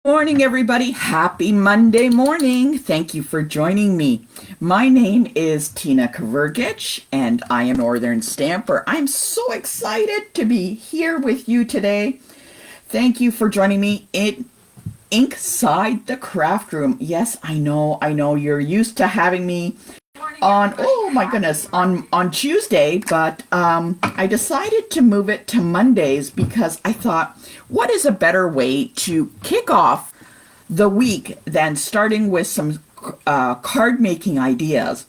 Morning, everybody. Happy Monday morning. Thank you for joining me. My name is Tina Kavergich, and I am Northern Stamper. I'm so excited to be here with you today. Thank you for joining me in INKside the craft room. Yes, I know. You're used to having me on, oh my goodness, on Tuesday, but I decided to move it to Mondays because I thought, what is a better way to kick off the week than starting with some card making ideas?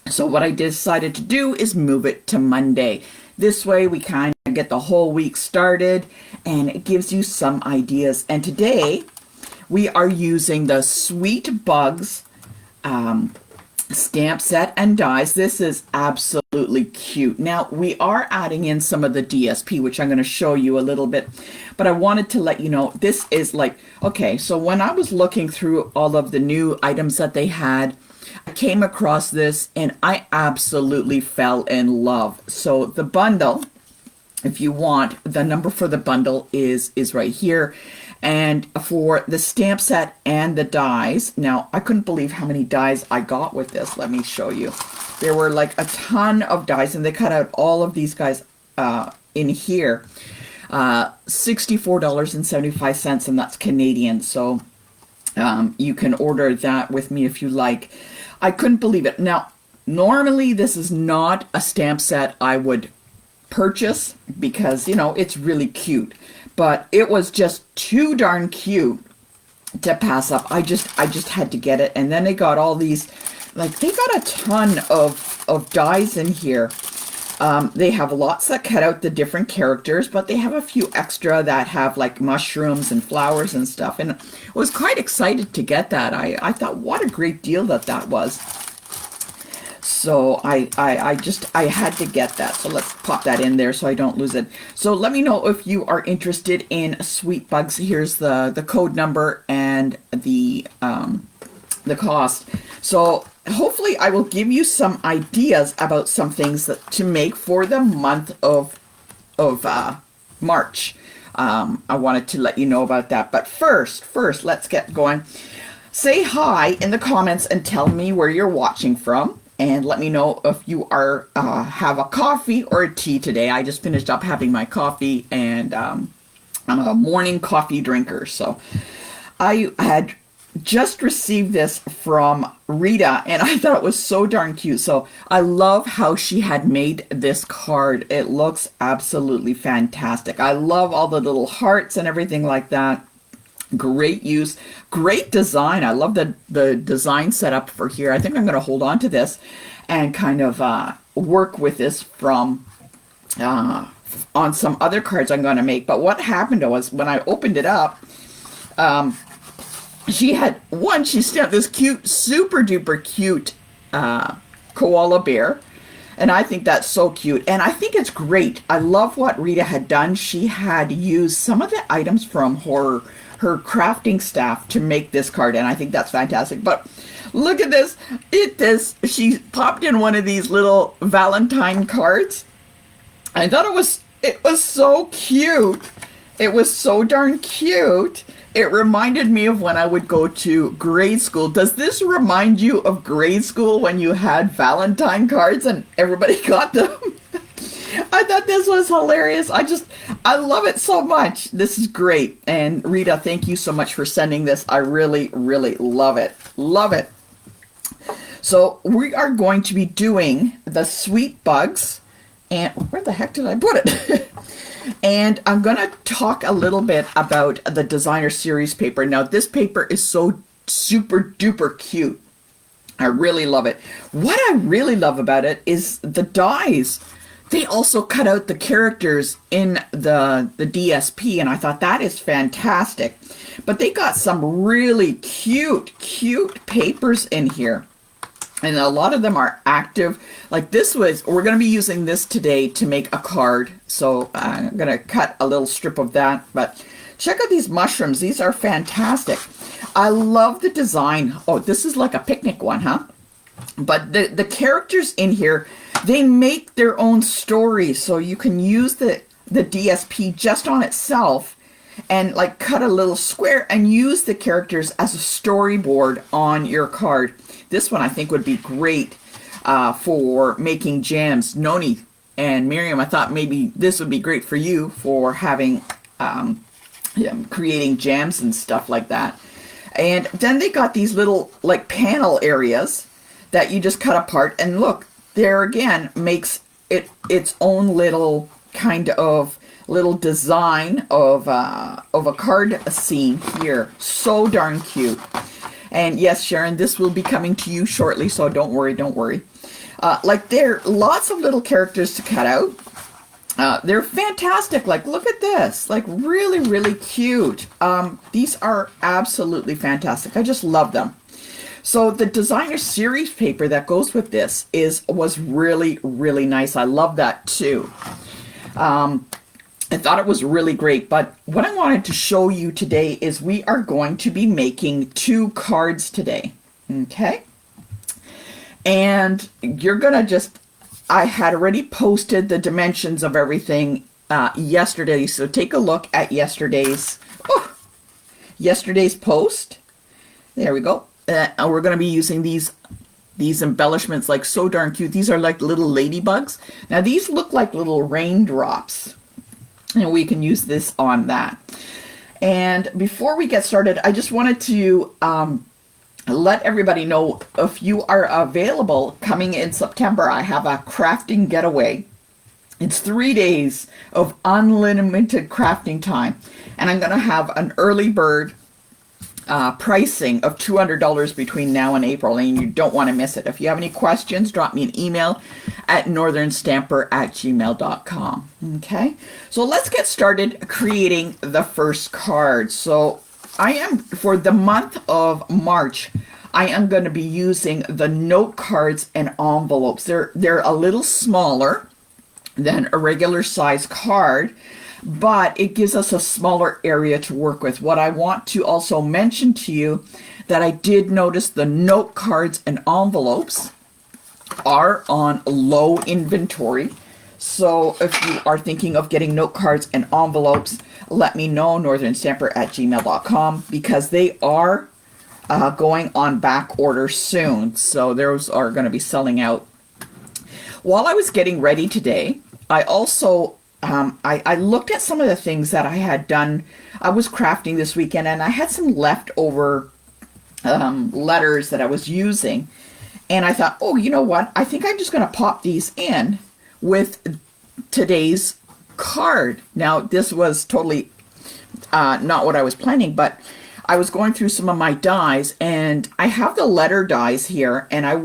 So what I decided to do is move it to Monday. This way we kind of get the whole week started and it gives you some ideas. And today we are using the Sweet Bugs stamp set and dies. This is absolutely cute. Now we are adding in some of the DSP, which I'm going to show you a little bit, but I wanted to let you know this is like, okay, so when I was looking through all of the new items that they had, I came across this and I absolutely fell in love. So the bundle, if you want, the number for the bundle is right here. And for the stamp set and the dies, now I couldn't believe how many dies I got with this. Let me show you. There were like a ton of dies, and they cut out all of these guys in here. $64.75, and that's Canadian. So you can order that with me if you like. I couldn't believe it. Now, normally this is not a stamp set I would purchase because, you know, it's really cute. But it was just too darn cute to pass up. I just had to get it. And then they got all these, like they got a ton of dies in here. They have lots that cut out the different characters, but they have a few extra that have like mushrooms and flowers and stuff. And I was quite excited to get that. I thought, what a great deal that was. So I had to get that. So let's pop that in there so I don't lose it. So let me know if you are interested in Sweet Bugs. Here's the code number and the cost. So hopefully I will give you some ideas about some things to make for the month of March. I wanted to let you know about that. But first, let's get going. Say hi in the comments and tell me where you're watching from. And let me know if you are have a coffee or a tea today. I just finished up having my coffee, and I'm a morning coffee drinker. So I had just received this from Rita, and I thought it was so darn cute. So I love how she had made this card. It looks absolutely fantastic. I love all the little hearts and everything like that. Great use, great design. I love the design setup for here. I think I'm going to hold on to this and kind of work with this from on some other cards I'm going to make. But what happened was when I opened it up, she stamped this cute, super duper cute koala bear. And I think that's so cute. And I think it's great. I love what Rita had done. She had used some of the items from her crafting staff to make this card, and I think that's fantastic. But look at this. She popped in one of these little Valentine cards. I thought it was so cute. It was so darn cute. It reminded me of when I would go to grade school. Does this remind you of grade school when you had Valentine cards and everybody got them? I thought this was hilarious. I love it so much. This is great. And Rita, thank you so much for sending this. I really, really love it. Love it. So we are going to be doing the Sweet Bugs. And where the heck did I put it? And I'm going to talk a little bit about the designer series paper. Now, this paper is so super duper cute. I really love it. What I really love about it is the dies. They also cut out the characters in the DSP, and I thought that is fantastic. But they got some really cute papers in here. And a lot of them are active. Like we're going to be using this today to make a card. So I'm going to cut a little strip of that. But check out these mushrooms. These are fantastic. I love the design. Oh, this is like a picnic one, huh? But the characters in here, they make their own story. So you can use the DSP just on itself and like cut a little square and use the characters as a storyboard on your card. This one I think would be great for making jams. Noni and Miriam, I thought maybe this would be great for you for having creating jams and stuff like that. And then they got these little like panel areas that you just cut apart, and look, there again makes it its own little kind of little design of a card scene here. So darn cute. And yes, Sharon, this will be coming to you shortly, so don't worry, don't worry. Like there are lots of little characters to cut out. They're fantastic. Like, look at this. Like, really, really cute. These are absolutely fantastic. I just love them. So the designer series paper that goes with this was really, really nice. I love that too. I thought it was really great, but what I wanted to show you today is we are going to be making 2 cards today. Okay? And you're gonna just, I had already posted the dimensions of everything yesterday, so take a look at yesterday's post. There we go. And we're going to be using these embellishments, like so darn cute. These are like little ladybugs. Now these look like little raindrops, and we can use this on that. And before we get started, I just wanted to let everybody know, if you are available coming in September, I have a crafting getaway. It's 3 days of unlimited crafting time, and I'm going to have an early bird pricing of $200 between now and April, and you don't want to miss it. If you have any questions, drop me an email at northernstamper@gmail.com. Okay, so let's get started creating the first card. So I am, for the month of March, I am going to be using the note cards and envelopes. They're a little smaller than a regular size card, but it gives us a smaller area to work with. What I want to also mention to you, that I did notice the note cards and envelopes are on low inventory. So if you are thinking of getting note cards and envelopes, let me know, northernstamper@gmail.com, because they are going on back order soon. So those are going to be selling out. While I was getting ready today, I also I looked at some of the things that I had done. I was crafting this weekend, and I had some leftover letters that I was using. And I thought, oh, you know what? I think I'm just going to pop these in with today's card. Now, this was totally not what I was planning, but I was going through some of my dies, and I have the letter dies here, and I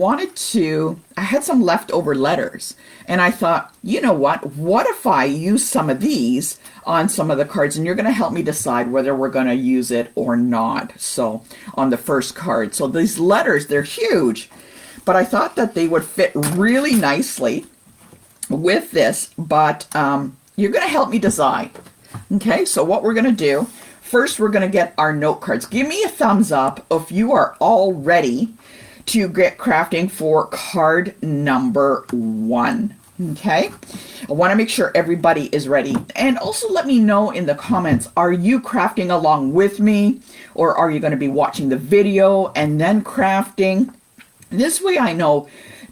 had some leftover letters, and I thought, you know what if I use some of these on some of the cards, and you're going to help me decide whether we're going to use it or not. So on the first card, so these letters, they're huge, but I thought that they would fit really nicely with this, but you're going to help me decide. Okay, so what we're going to do, first we're going to get our note cards. Give me a thumbs up if you are all ready to get crafting for card number 1. Okay, I want to make sure everybody is ready. And also let me know in the comments, are you crafting along with me, or are you going to be watching the video and then crafting? This way I know,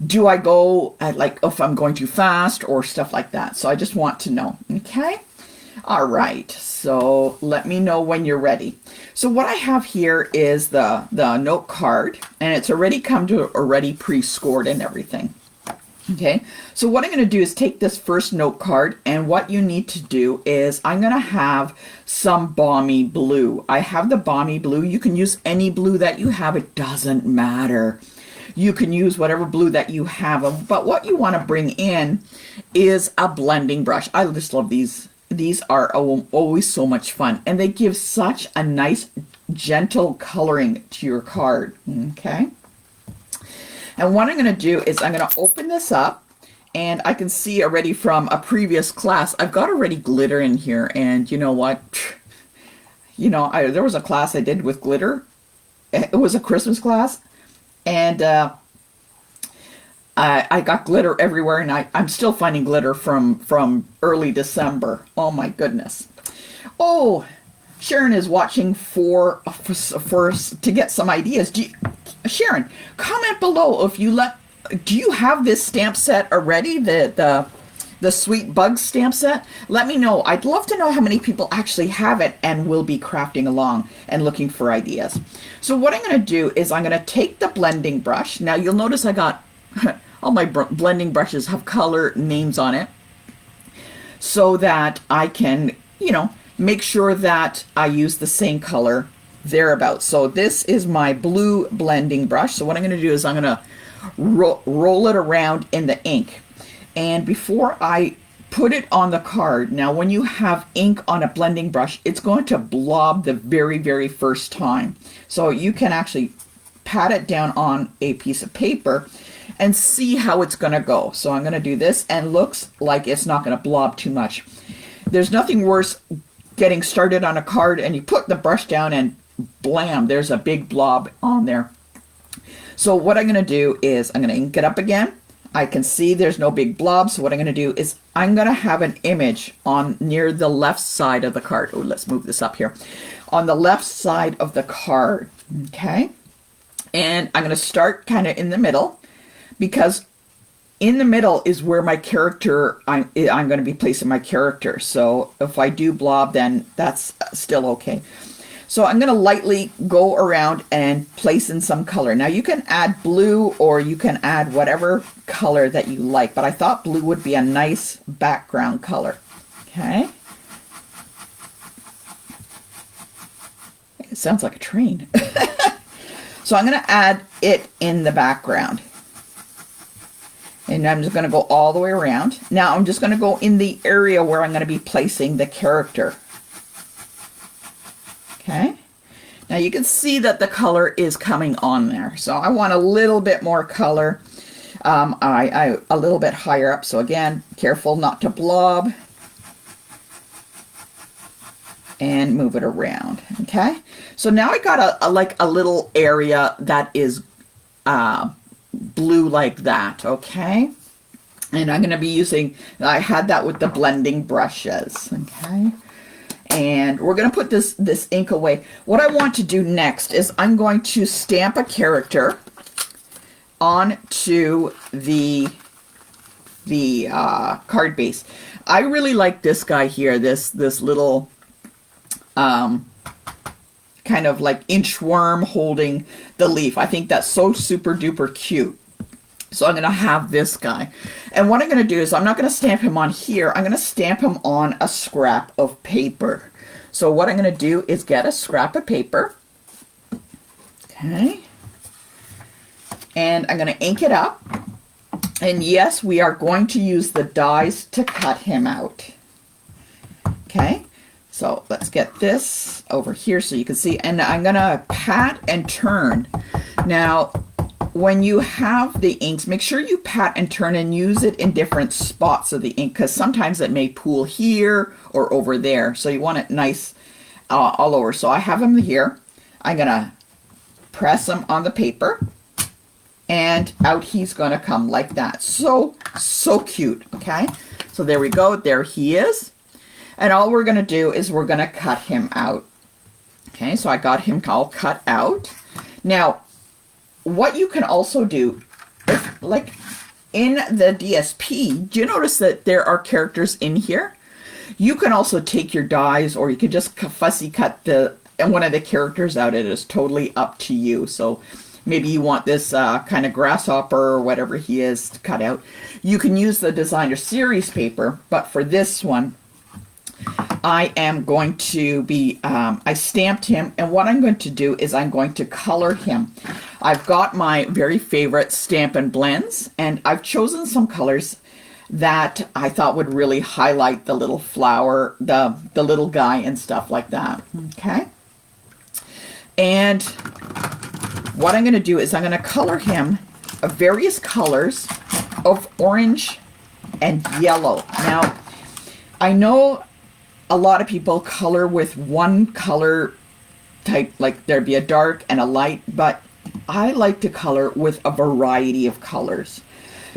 do I go at, like, if I'm going too fast or stuff like that. So I just want to know. Okay, all right, so let me know when you're ready. So what I have here is the note card, and it's already come to already pre-scored and everything. Okay, so what I'm going to do is take this first note card, and what you need to do is I'm going to have some balmy blue. I have the balmy blue. You can use any blue that you have. It doesn't matter. You can use whatever blue that you have. But what you want to bring in is a blending brush. I just love these. These are always so much fun, and they give such a nice, gentle coloring to your card. Okay. And what I'm going to do is I'm going to open this up, and I can see already from a previous class, I've got already glitter in here. And you know what? You know, there was a class I did with glitter. It was a Christmas class, and I got glitter everywhere, and I'm still finding glitter from early December. Oh my goodness. Oh, Sharon is watching for to get some ideas. Sharon, comment below if you do you have this stamp set already? The Sweet Bugs stamp set? Let me know. I'd love to know how many people actually have it and will be crafting along and looking for ideas. So what I'm going to do is I'm going to take the blending brush. Now you'll notice I got all my blending brushes have color names on it so that I can, you know, make sure that I use the same color thereabouts. So this is my blue blending brush. So what I'm going to do is I'm going to roll it around in the ink. And before I put it on the card, now when you have ink on a blending brush, it's going to blob the very, very first time. So you can actually pat it down on a piece of paper and see how it's going to go. So I'm going to do this, and looks like it's not going to blob too much. There's nothing worse getting started on a card and you put the brush down and blam, there's a big blob on there. So what I'm going to do is I'm going to ink it up again. I can see there's no big blob. So what I'm going to do is I'm going to have an image on near the left side of the card. Oh, let's move this up here. On the left side of the card. Okay. And I'm going to start kind of in the middle, because in the middle is where my character, I'm going to be placing my character. So if I do blob, then that's still okay. So I'm going to lightly go around and place in some color. Now you can add blue or you can add whatever color that you like, but I thought blue would be a nice background color. Okay. It sounds like a train. So I'm going to add it in the background. And I'm just going to go all the way around. Now I'm just going to go in the area where I'm going to be placing the character. Okay. Now you can see that the color is coming on there. So I want a little bit more color. A little bit higher up. So again, careful not to blob. And move it around. Okay. So now I got a little area that is blue like that. Okay. And I'm going to be using, I had that with the blending brushes. Okay. And we're going to put this ink away. What I want to do next is I'm going to stamp a character onto the card base. I really like this guy here, this little kind of like inchworm holding the leaf. I think that's so super duper cute. So I'm going to have this guy. And what I'm going to do is I'm not going to stamp him on here. I'm going to stamp him on a scrap of paper. So what I'm going to do is get a scrap of paper. Okay. And I'm going to ink it up. And yes, we are going to use the dies to cut him out. Okay. So let's get this over here so you can see. And I'm going to pat and turn. Now, when you have the inks, make sure you pat and turn and use it in different spots of the ink, because sometimes it may pool here or over there. So you want it nice all over. So I have them here. I'm going to press them on the paper, and out he's going to come like that. So cute. Okay. So there we go. There he is. And all we're going to do is we're going to cut him out. Okay. So I got him all cut out. Now, what you can also do, if, like in the DSP, do you notice that there are characters in here? You can also take your dies, or you can just fussy cut one of the characters out. It is totally up to you. So maybe you want this kind of grasshopper or whatever he is to cut out. You can use the designer series paper, but for this one, I am going to be, I stamped him, and what I'm going to do is I'm going to color him. I've got my very favorite Stampin' Blends, and I've chosen some colors that I thought would really highlight the little flower, the little guy and stuff like that. Okay. And what I'm going to do is I'm going to color him various colors of orange and yellow. Now, I know a lot of people color with one color type, like there'd be a dark and a light, but I like to color with a variety of colors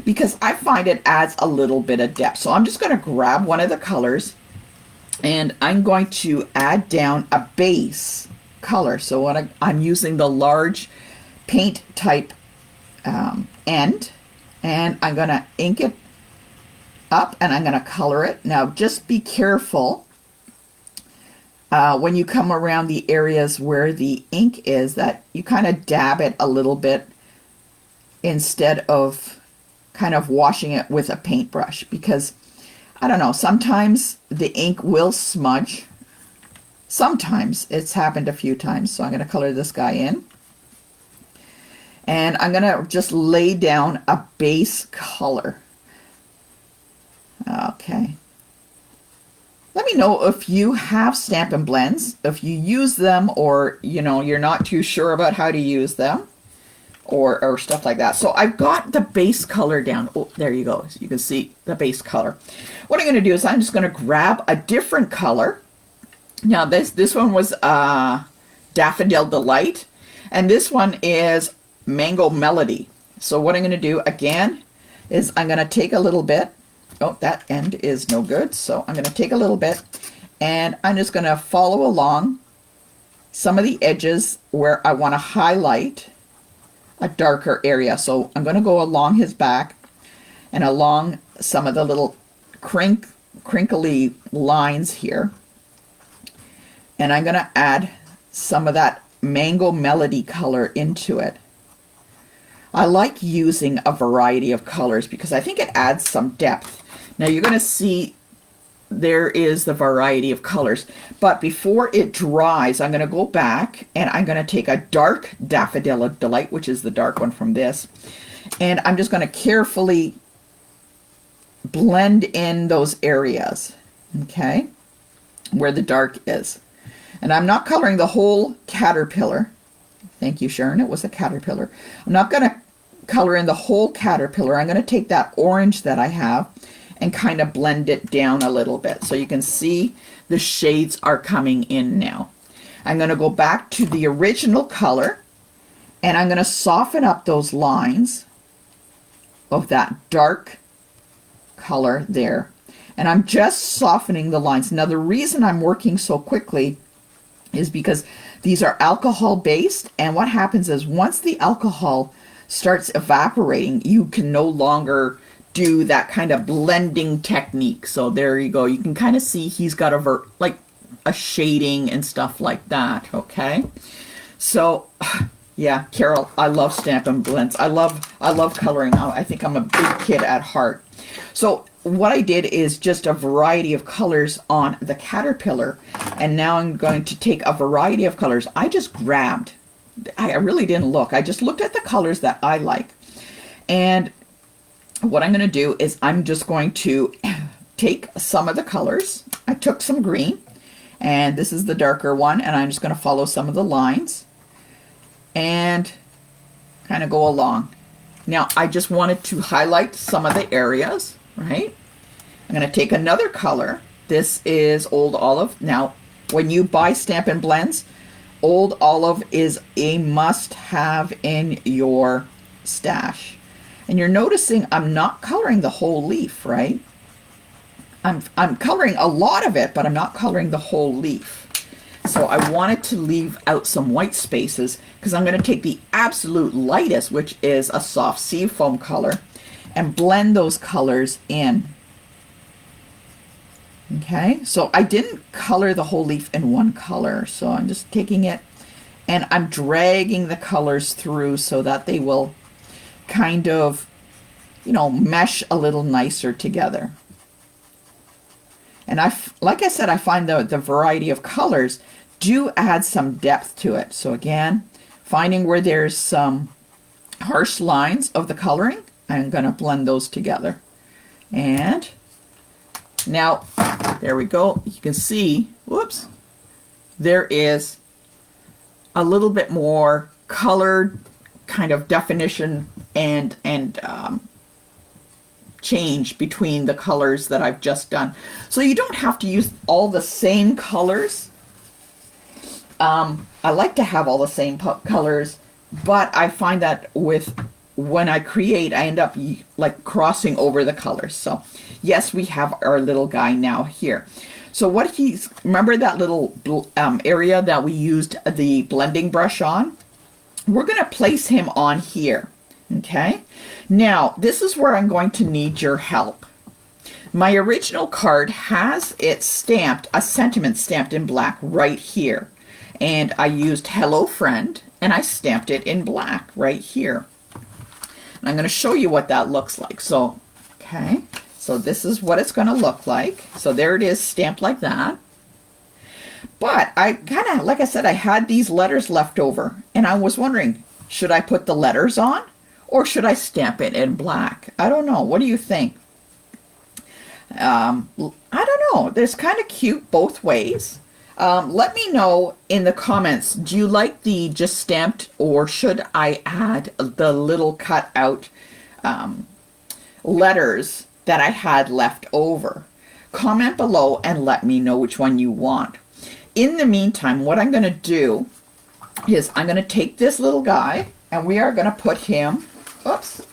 because I find it adds a little bit of depth. So I'm just going to grab one of the colors And I'm going to add down a base color. So what I'm using the large paint type end, and I'm going to ink it up and I'm going to color it. Now just be careful when you come around the areas where the ink is, that you kind of dab it a little bit instead of kind of washing it with a paintbrush, because I don't know, sometimes the ink will smudge. Sometimes. It's happened a few times. So I'm going to color this guy in. And I'm going to just lay down a base color. Okay. Let me know if you have Stampin' Blends, if you use them, or you're not too sure about how to use them, or stuff like that. So I've got the base color down. Oh, there you go. So you can see the base color. What I'm going to do is I'm just going to grab a different color. Now this one was Daffodil Delight, and this one is Mango Melody. So what I'm going to do again is I'm going to take a little bit. Oh, that end is no good. So I'm going to take a little bit and I'm just going to follow along some of the edges where I want to highlight a darker area. So I'm going to go along his back and along some of the little crinkly lines here. And I'm going to add some of that Mango Melody color into it. I like using a variety of colors because I think it adds some depth. Now you're going to see there is the variety of colors, but before it dries, I'm going to go back and I'm going to take a dark Daffodil Delight, which is the dark one from this, and I'm just going to carefully blend in those areas, okay, where the dark is. And I'm not coloring the whole caterpillar. Thank you, Sharon. It was a caterpillar. I'm not going to color in the whole caterpillar. I'm going to take that orange that I have and kind of blend it down a little bit. So you can see the shades are coming in now. I'm going to go back to the original color and I'm going to soften up those lines of that dark color there. And I'm just softening the lines. Now the reason I'm working so quickly is because these are alcohol based, and what happens is once the alcohol starts evaporating, you can no longer do that kind of blending technique. So there you go. You can kind of see he's got like a shading and stuff like that. Okay. So yeah, Carol, I love Stampin' Blends. I love coloring. I think I'm a big kid at heart. So what I did is just a variety of colors on the caterpillar, and now I'm going to take a variety of colors. I just grabbed, I really didn't look. I just looked at the colors that I like. And what I'm going to do is I'm just going to take some of the colors. I took some green, and this is the darker one, and I'm just going to follow some of the lines and kind of go along. Now I just wanted to highlight some of the areas, right? I'm going to take another color. This is Old Olive. Now when you buy Stampin' Blends, Old Olive is a must-have in your stash. And you're noticing I'm not coloring the whole leaf, right? I'm coloring a lot of it, but I'm not coloring the whole leaf. So I wanted to leave out some white spaces because I'm going to take the absolute lightest, which is a soft sea foam color, and blend those colors in. Okay, so I didn't color the whole leaf in one color, so I'm just taking it and I'm dragging the colors through so that they will kind of, mesh a little nicer together. And like I said, I find the variety of colors do add some depth to it. So again, finding where there's some harsh lines of the coloring, I'm going to blend those together. And now, there we go. You can see, whoops, there is a little bit more colored kind of definition and change between the colors that I've just done. So you don't have to use all the same colors. I like to have all the same colors, but I find that when I create, I end up like crossing over the colors. So yes, we have our little guy now here. So what remember that little area that we used the blending brush on? We're going to place him on here. Okay. Now, this is where I'm going to need your help. My original card has it stamped, a sentiment stamped in black right here. And I used Hello Friend, and I stamped it in black right here. And I'm going to show you what that looks like. So, okay, so this is what it's going to look like. So there it is, stamped like that. But I kind of, like I said, I had these letters left over, and I was wondering, should I put the letters on, or should I stamp it in black? I don't know. What do you think? I don't know. There's kind of cute both ways. Let me know in the comments, do you like the just stamped, or should I add the little cut out letters that I had left over? Comment below and let me know which one you want. In the meantime, what I'm going to do is I'm going to take this little guy and we are going to put him, oops,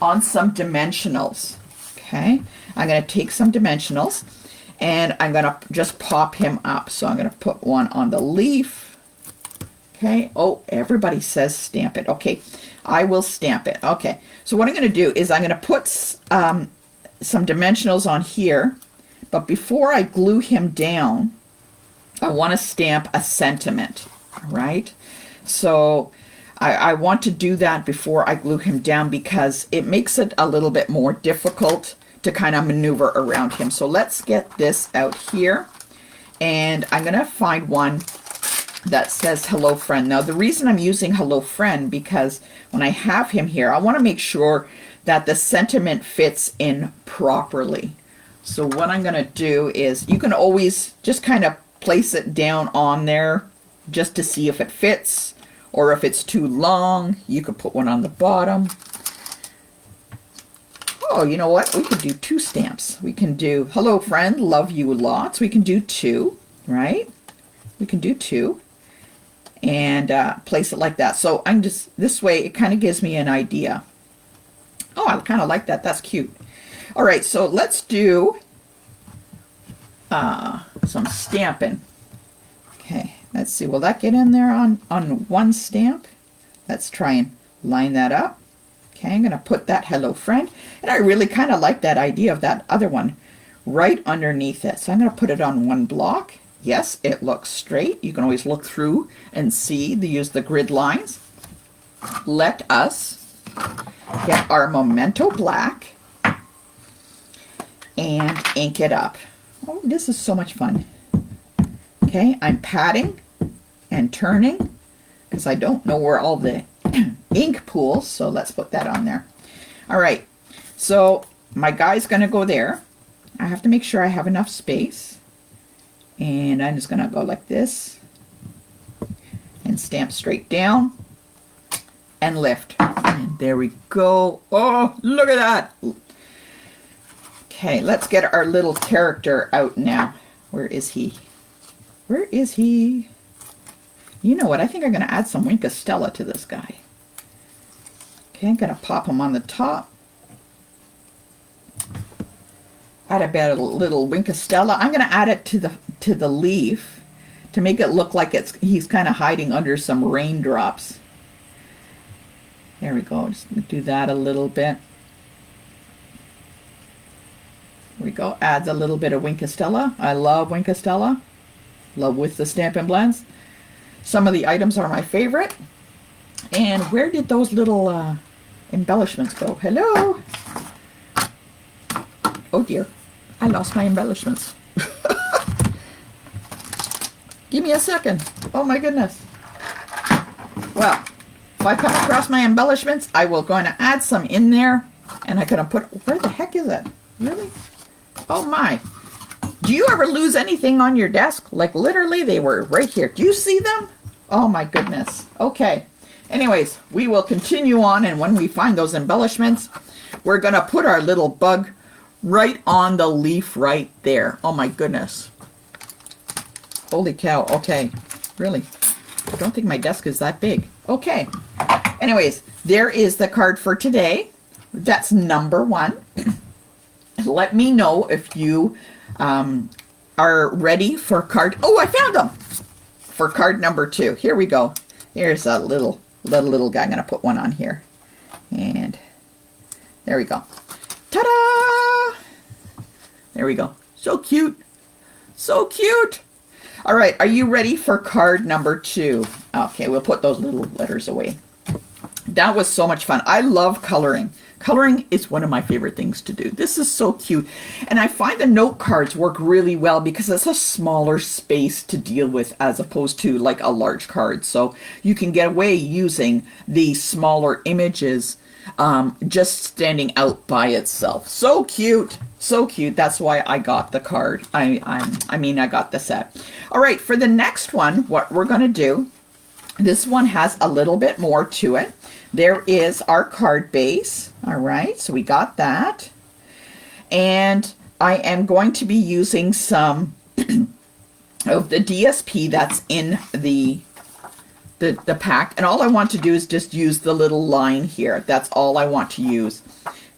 on some dimensionals. Okay, I'm going to take some dimensionals and I'm going to just pop him up. So I'm going to put one on the leaf. Okay, oh, everybody says stamp it. Okay, I will stamp it. Okay, so what I'm going to do is I'm going to put some dimensionals on here, but before I glue him down, I want to stamp a sentiment, right? So I want to do that before I glue him down because it makes it a little bit more difficult to kind of maneuver around him. So let's get this out here, and I'm going to find one that says Hello Friend. Now the reason I'm using Hello Friend, because when I have him here, I want to make sure that the sentiment fits in properly. So what I'm going to do is, you can always just kind of place it down on there just to see if it fits, or if it's too long, you could put one on the bottom. Oh, you know what? We could do 2 stamps. We can do Hello Friend, love you lots. We can do 2, right? We can do 2 and place it like that. So I'm just, this way it kind of gives me an idea. Oh, I kind of like that. That's cute. All right, so let's do some stamping. Okay, let's see. Will that get in there on one stamp? Let's try and line that up. Okay, I'm going to put that Hello Friend. And I really kind of like that idea of that other one right underneath it. So I'm going to put it on one block. Yes, it looks straight. You can always look through and see, use the grid lines. Let us get our Memento Black and ink it up. Oh, this is so much fun. Okay, I'm patting and turning because I don't know where all the ink pools, so let's put that on there. All right, so my guy's going to go there. I have to make sure I have enough space, and I'm just going to go like this and stamp straight down and lift, and there we go. Oh, look at that. Okay, let's get our little character out now. Where is he? Where is he? You know what? I think I'm going to add some Winkastella to this guy. Okay, I'm going to pop him on the top. Add a bit of little Winkastella. I'm going to add it to the leaf to make it look like he's kind of hiding under some raindrops. There we go. Just do that a little bit. There we go. Adds a little bit of Winkastella. I love Winkastella. Love with the Stampin' Blends. Some of the items are my favorite. And where did those little embellishments go? Hello? Oh dear. I lost my embellishments. Give me a second. Oh my goodness. Well, if I come across my embellishments, I will going to add some in there. And I'm going to put, where the heck is it? Really? Oh my. Do you ever lose anything on your desk? Like literally they were right here. Do you see them? Oh my goodness. Okay. Anyways, we will continue on, and when we find those embellishments, we're going to put our little bug right on the leaf right there. Oh my goodness. Holy cow. Okay. Really? I don't think my desk is that big. Okay. Anyways, there is the card for today. That's number 1. Let me know if you are ready for card. Oh, I found them for card number 2. Here we go. Here's a little guy. I'm going to put one on here. And there we go. Ta-da! There we go. So cute. So cute. All right. Are you ready for card number 2? Okay. We'll put those little letters away. That was so much fun. I love coloring. Coloring is one of my favorite things to do. This is so cute. And I find the note cards work really well because it's a smaller space to deal with as opposed to like a large card. So you can get away using the smaller images just standing out by itself. So cute. So cute. That's why I got the card. I got the set. All right. For the next one, what we're going to do, this one has a little bit more to it. There is our card base. All right, so we got that. And I am going to be using some of the DSP that's in the pack. And all I want to do is just use the little line here. That's all I want to use.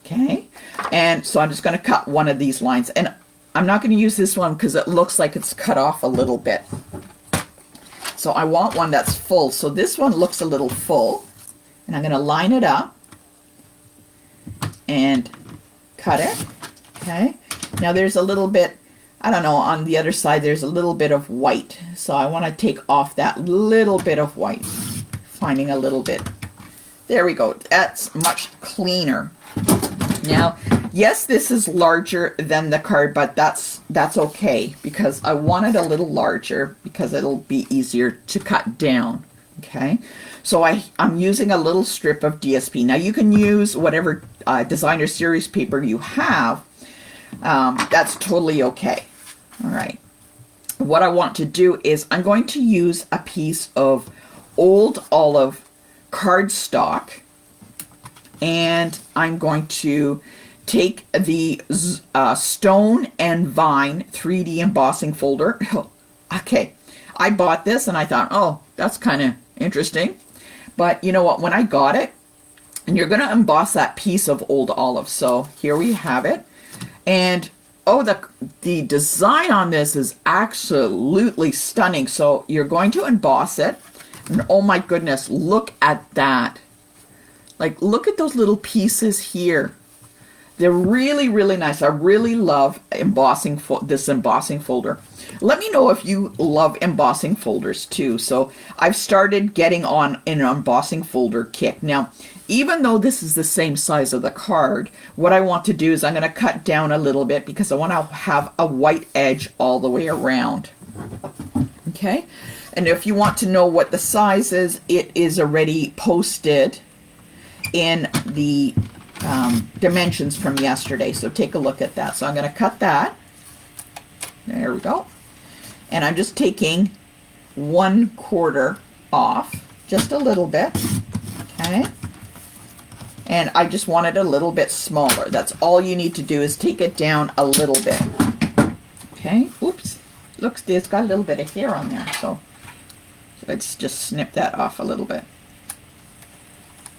Okay, and so I'm just going to cut one of these lines. And I'm not going to use this one because it looks like it's cut off a little bit. So I want one that's full. So this one looks a little full. And I'm going to line it up and cut it. Okay. Now there's a little bit, I don't know, on the other side there's a little bit of white. So I want to take off that little bit of white. Finding a little bit. There we go. That's much cleaner. Now, yes, this is larger than the card, but that's okay because I want it a little larger because it'll be easier to cut down. Okay. So I'm using a little strip of DSP. Now you can use whatever designer series paper you have. That's totally okay. All right. What I want to do is I'm going to use a piece of old olive cardstock. And I'm going to take the Stone and Vine 3D embossing folder. Okay. I bought this and I thought, oh, that's kind of interesting. But you know what, when I got it, and you're going to emboss that piece of old olive. So here we have it. And oh, the design on this is absolutely stunning. So you're going to emboss it. And oh my goodness, look at that. Like, look at those little pieces here. They're really, really nice. I really love embossing this embossing folder. Let me know if you love embossing folders too. So I've started getting on an embossing folder kick. Now, even though this is the same size of the card, what I want to do is I'm going to cut down a little bit because I want to have a white edge all the way around. Okay. And if you want to know what the size is, it is already posted in the dimensions from yesterday. So take a look at that. So I'm going to cut that. There we go. And I'm just taking 1/4 off, just a little bit. Okay. And I just want it a little bit smaller. That's all you need to do is take it down a little bit. Okay. Oops. Looks, it's got a little bit of hair on there. So let's just snip that off a little bit.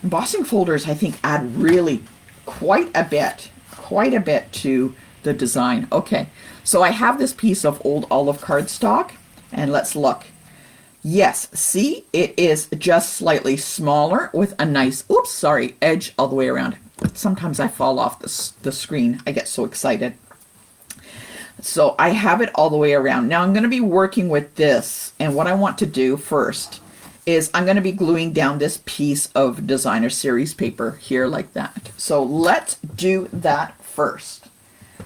Embossing folders, I think, add really quite a bit to the design. Okay, so I have this piece of old olive cardstock, and let's look. Yes, see, it is just slightly smaller with a nice, oops, sorry, edge all the way around. Sometimes I fall off the screen. I get so excited. So I have it all the way around. Now I'm going to be working with this, and what I want to do first is I'm going to be gluing down this piece of designer series paper here like that. So let's do that first.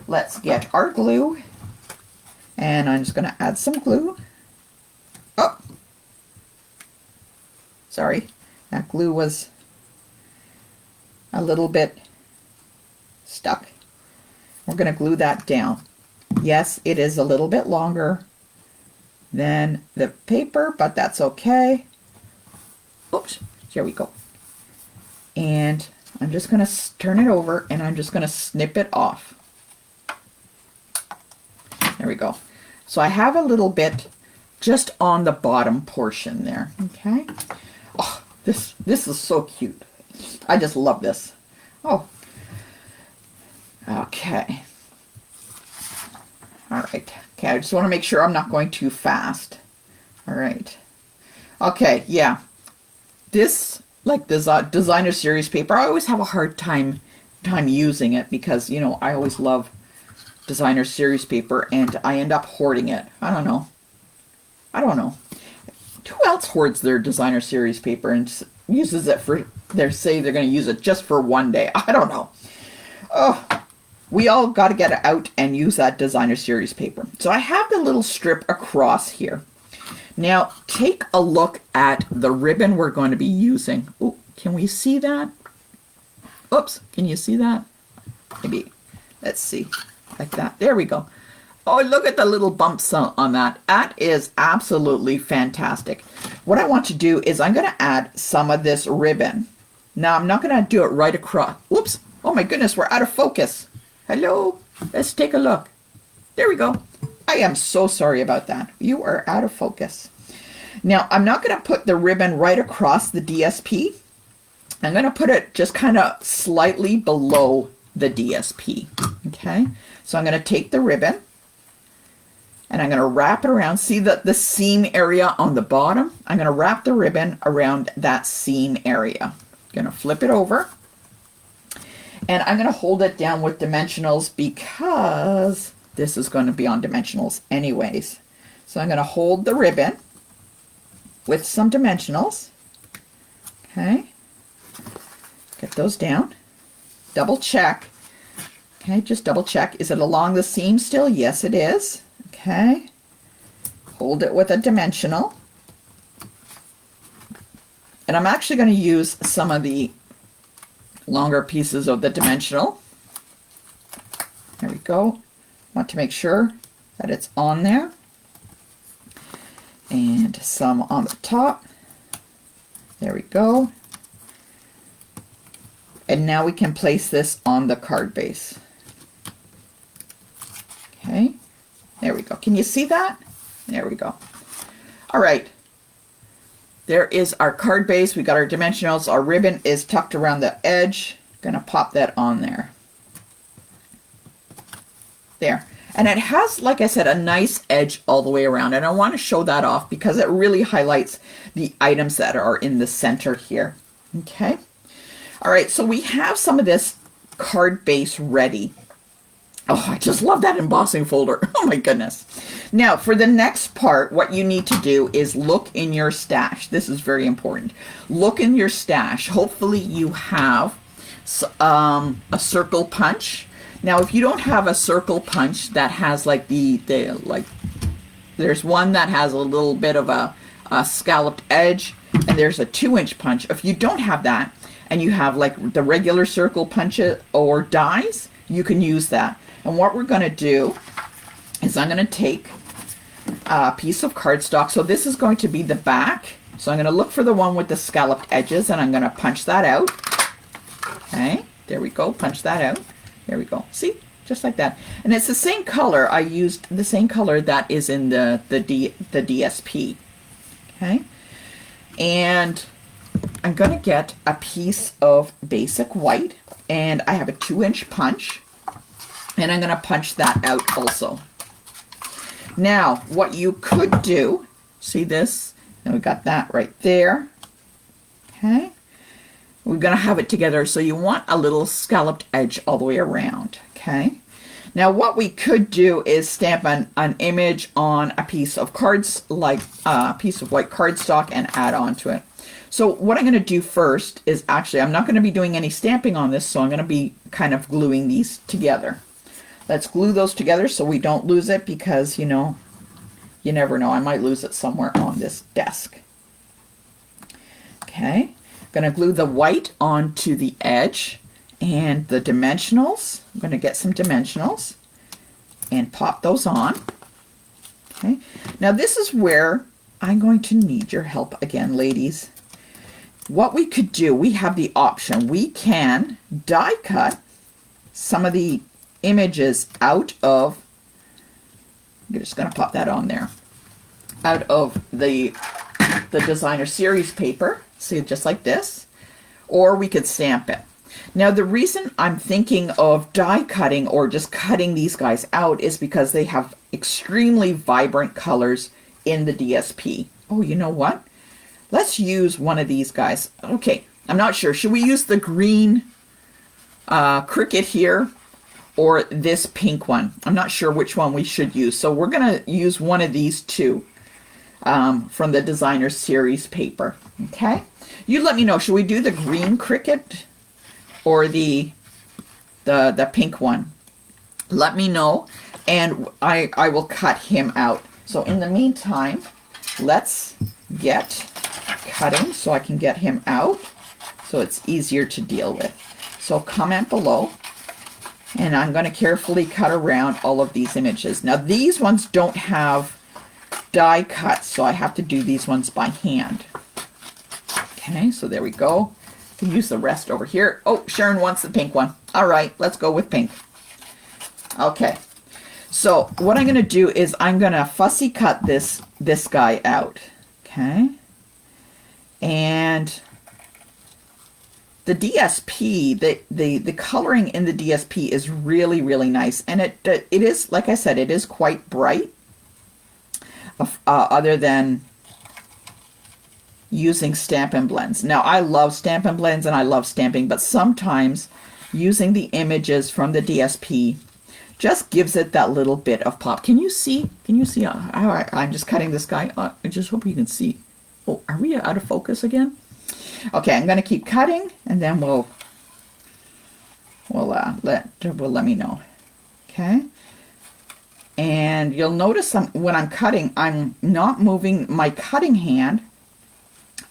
Let's get our glue, and I'm just going to add some glue. Oh, sorry, that glue was a little bit stuck. We're going to glue that down. Yes, it is a little bit longer than the paper, but that's okay. Oops, here we go. And I'm just going to turn it over, and I'm just going to snip it off. There we go. So I have a little bit just on the bottom portion there. Okay. Oh, this is so cute. I just love this. Oh. Okay. All right. Okay, Okay, I just want to make sure I'm not going too fast. All right. Okay, yeah. This, like this designer series paper, I always have a hard time using it because, you know, I always love designer series paper and I end up hoarding it. I don't know. Who else hoards their designer series paper and uses it for, they say they're going to use it just for one day? I don't know. Oh, we all got to get it out and use that designer series paper. So I have the little strip across here. Now take a look at the ribbon we're going to be using. Oh, can we see that? Oops, can you see that? Maybe, let's see, like that. There we go. Oh, look at the little bumps on that. That is absolutely fantastic. What I want to do is I'm going to add some of this ribbon. Now, I'm not going to do it right across. Whoops. Oh my goodness, we're out of focus. Hello. Let's take a look. There we go. I am so sorry about that. You are out of focus. Now, I'm not going to put the ribbon right across the DSP. I'm going to put it just kind of slightly below the DSP. Okay. So I'm going to take the ribbon and I'm going to wrap it around. See the seam area on the bottom? I'm going to wrap the ribbon around that seam area. I'm going to flip it over. And I'm going to hold it down with dimensionals because this is going to be on dimensionals anyways. So I'm going to hold the ribbon with some dimensionals. Okay. Get those down. Double check. Okay, just double check. Is it along the seam still? Yes, it is. Okay. Hold it with a dimensional. And I'm actually going to use some of the longer pieces of the dimensional. There we go. Want to make sure that it's on there. And some on the top. There we go. And now we can place this on the card base. Okay, there we go. Can you see that? There we go. All right. There is our card base. We got our dimensionals. Our ribbon is tucked around the edge. Gonna pop that on there. There. And it has, like I said, a nice edge all the way around. And I want to show that off because it really highlights the items that are in the center here. Okay. All right, so we have some of this card base ready. Oh, I just love that embossing folder. Oh my goodness. Now, for the next part, what you need to do is look in your stash. This is very important. Look in your stash. Hopefully you have a circle punch. Now, if you don't have a circle punch that has like there's one that has a little bit of a scalloped edge, and there's a 2-inch punch. If you don't have that, and you have like the regular circle punches or dies, you can use that. And what we're going to do is I'm going to take a piece of cardstock. So this is going to be the back. So I'm going to look for the one with the scalloped edges and I'm going to punch that out. Okay, there we go. Punch that out. There we go. See, just like that. And it's the same color. I used the same color that is in the DSP. Okay, and I'm going to get a piece of basic white and I have a 2-inch punch and I'm going to punch that out also. Now, what you could do, see this? And we got that right there. Okay. We're going to have it together. So you want a little scalloped edge all the way around. Okay. Now, what we could do is stamp an image on a piece of cards, like a piece of white cardstock, and add on to it. So what I'm going to do first is actually, I'm not going to be doing any stamping on this, so I'm going to be kind of gluing these together. Let's glue those together so we don't lose it because, you know, you never know. I might lose it somewhere on this desk. Okay, I'm going to glue the white onto the edge and the dimensionals. I'm going to get some dimensionals and pop those on. Okay, now this is where I'm going to need your help again, ladies. What we could do, we have the option. We can die cut some of the images out of, I'm just going to pop that on there, out of the designer series paper. See, just like this. Or we could stamp it. Now, the reason I'm thinking of die cutting or just cutting these guys out is because they have extremely vibrant colors in the DSP. Oh, you know what? Let's use one of these guys. Okay, I'm not sure. Should we use the green cricket here or this pink one? I'm not sure which one we should use. So we're going to use one of these two from the Designer Series paper. Okay, you let me know. Should we do the green cricket or the pink one? Let me know, and I will cut him out. So in the meantime, let's get cutting so I can get him out so it's easier to deal with. So comment below, and I'm going to carefully cut around all of these images. Now these ones don't have die cuts, so I have to do these ones by hand. Okay, so there we go. I can use the rest over here. Oh, Sharon wants the pink one. All right, let's go with pink. Okay, so what I'm going to do is I'm going to fussy cut this guy out. Okay, and the DSP, the coloring in the DSP is really, really nice, and it is, like I said, it is quite bright. Other than using Stampin' Blends. Now I love Stampin' Blends and I love stamping, but sometimes using the images from the DSP just gives it that little bit of pop. Can you see? Can you see? I'm just cutting this guy. I just hope you can see. Oh, are we out of focus again? Okay, I'm going to keep cutting, and then we'll let me know. Okay. And you'll notice when I'm cutting, I'm not moving my cutting hand.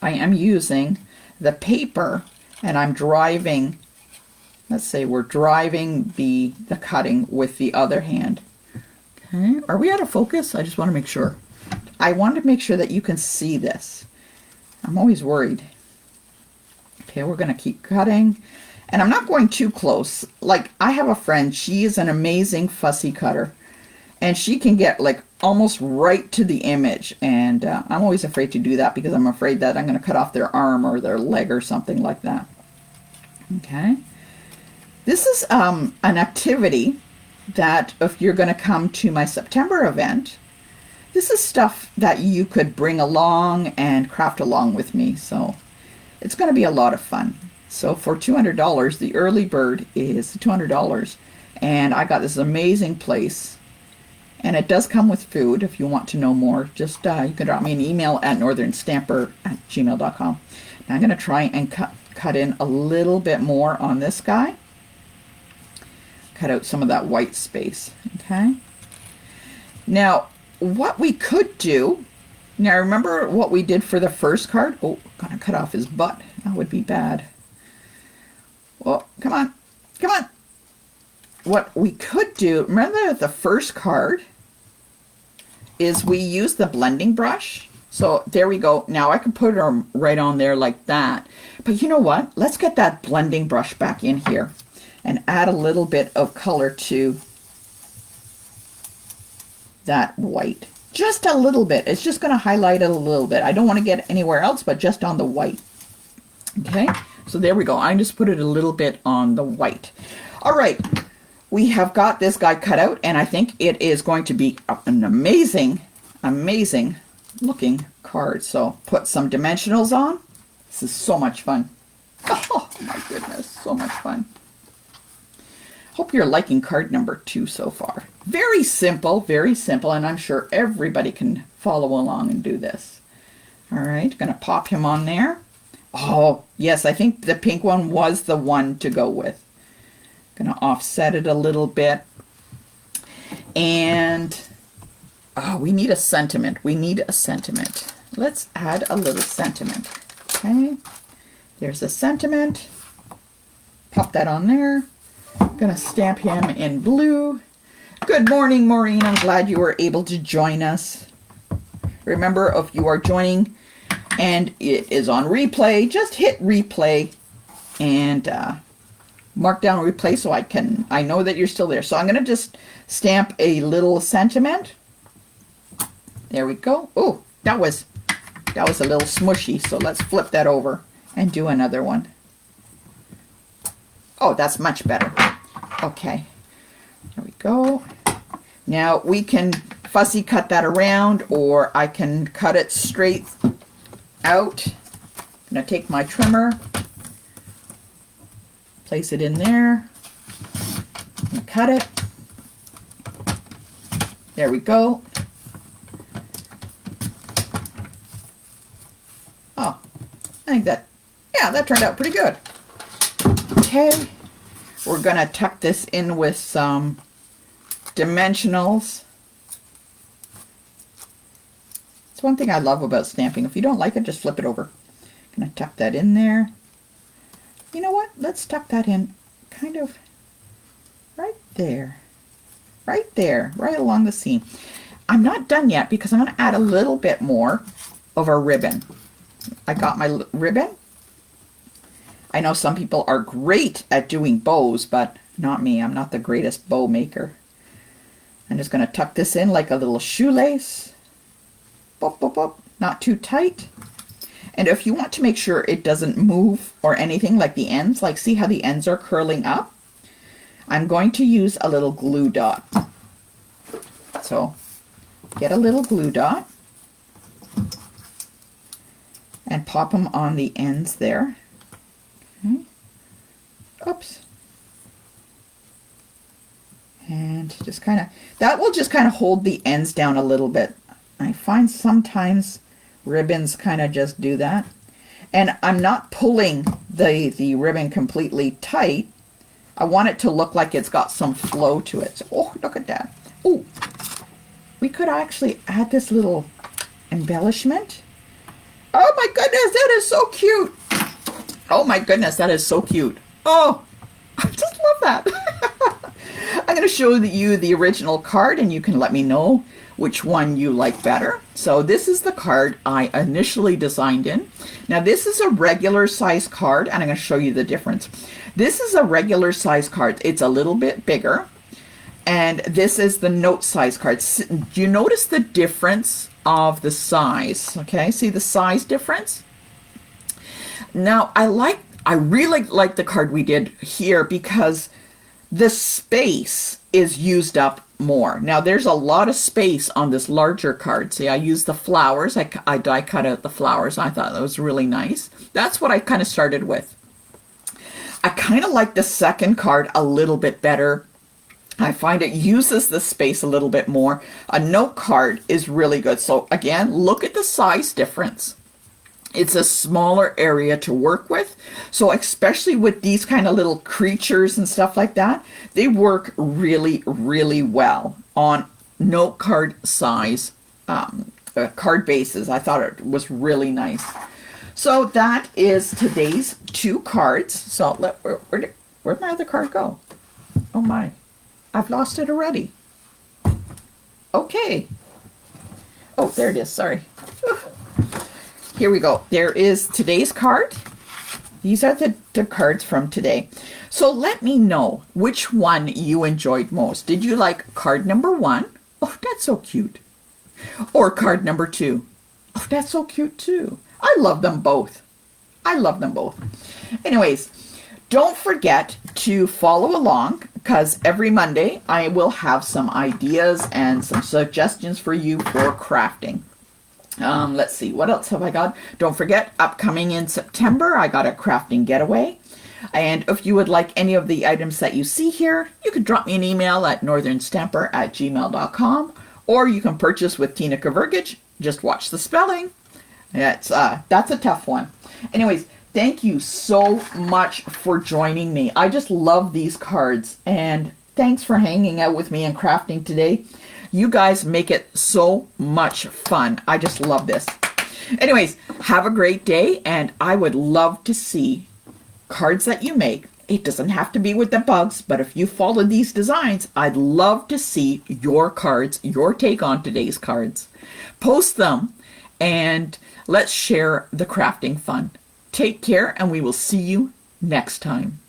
I am using the paper, and I'm driving. Let's say we're driving the cutting with the other hand. Okay, are we out of focus? I just want to make sure. I want to make sure that you can see this. I'm always worried. Okay, we're going to keep cutting. And I'm not going too close. Like, I have a friend, she is an amazing fussy cutter. And she can get like almost right to the image. And I'm always afraid to do that because I'm afraid that I'm going to cut off their arm or their leg or something like that. Okay. This is an activity that if you're going to come to my September event, this is stuff that you could bring along and craft along with me. So it's going to be a lot of fun. So for $200, the early bird is $200. And I got this amazing place. And it does come with food if you want to know more. Just you can drop me an email at northernstamper@gmail.com. Now I'm going to try and cut in a little bit more on this guy. Cut out some of that white space. Okay. Now what we could do, now remember what we did for the first card? Oh, I'm going to cut off his butt. That would be bad. Well, come on. Come on. What we could do, remember the first card is we use the blending brush. So there we go. Now I can put it right on there like that. But you know what? Let's get that blending brush back in here and add a little bit of color to that white. Just a little bit. It's just going to highlight it a little bit. I don't want to get anywhere else, but just on the white. Okay, so there we go. I just put it a little bit on the white. All right. We have got this guy cut out, and I think it is going to be an amazing, amazing looking card. So put some dimensionals on. This is so much fun. Oh my goodness, so much fun. Hope you're liking card number 2 so far. Very simple, and I'm sure everybody can follow along and do this. All right, gonna pop him on there. Oh, yes, I think the pink one was the one to go with. Gonna offset it a little bit. And oh, we need a sentiment. We need a sentiment. Let's add a little sentiment. Okay, there's a sentiment. Pop that on there. Gonna stamp him in blue. Good morning, Maureen. I'm glad you were able to join us. Remember, if you are joining and it is on replay, just hit replay and mark down replay so I know that you're still there. So I'm going to just stamp a little sentiment. There we go. Oh, that was a little smushy. So let's flip that over and do another one. Oh, that's much better. Okay. There we go. Now we can fussy cut that around, or I can cut it straight out. I'm going to take my trimmer, place it in there, and cut it. There we go. Oh, I think that, yeah, that turned out pretty good. Okay, we're going to tuck this in with some dimensionals. It's one thing I love about stamping. If you don't like it, just flip it over. I'm going to tuck that in there. You know what? Let's tuck that in kind of right there. Right there, right along the seam. I'm not done yet because I'm going to add a little bit more of our ribbon. I got my ribbon. I know some people are great at doing bows, but not me. I'm not the greatest bow maker. I'm just going to tuck this in like a little shoelace. Boop, boop, boop. Not too tight. And if you want to make sure it doesn't move or anything, like the ends, like see how the ends are curling up, I'm going to use a little glue dot. So get a little glue dot and pop them on the ends there. Okay. Oops. And just kind of, that will just kind of hold the ends down a little bit. I find sometimes ribbons kind of just do that. And I'm not pulling the ribbon completely tight. I want it to look like it's got some flow to it. So, oh, look at that. Oh, we could actually add this little embellishment. Oh my goodness, that is so cute. Oh my goodness, that is so cute. Oh, I just love that. I'm going to show you the original card and you can let me know which one you like better. So this is the card I initially designed in. Now this is a regular size card and I'm going to show you the difference. This is a regular size card. It's a little bit bigger. And this is the note size card. Do you notice the difference of the size? Okay, see the size difference? Now I really like the card we did here because the space is used up more. Now there's a lot of space on this larger card. See, I used the flowers. I die cut out the flowers. I thought that was really nice. That's what I kind of started with. I kind of like the second card a little bit better. I find it uses the space a little bit more. A note card is really good. So again, look at the size difference. It's a smaller area to work with. So especially with these kind of little creatures and stuff like that, they work really, really well on note card size card bases. I thought it was really nice. So that is today's 2 cards. So where'd my other card go? Oh my, I've lost it already. Okay. Oh, there it is. Sorry. Here we go. There is today's card. These are the cards from today. So let me know which one you enjoyed most. Did you like card number 1? Oh, that's so cute. Or card number 2. Oh, that's so cute too. I love them both. I love them both. Anyways, don't forget to follow along because every Monday I will have some ideas and some suggestions for you for crafting. Let's see, what else have I got? Don't forget, upcoming in September, I got a crafting getaway. And if you would like any of the items that you see here, you can drop me an email at northernstamper@gmail.com, or you can purchase with Tina Kavergich. Just watch the spelling. That's a tough one. Anyways, thank you so much for joining me. I just love these cards, and thanks for hanging out with me and crafting today. You guys make it so much fun. I just love this. Anyways, have a great day, and I would love to see cards that you make. It doesn't have to be with the bugs, but if you follow these designs, I'd love to see your cards, your take on today's cards. Post them, and let's share the crafting fun. Take care, and we will see you next time.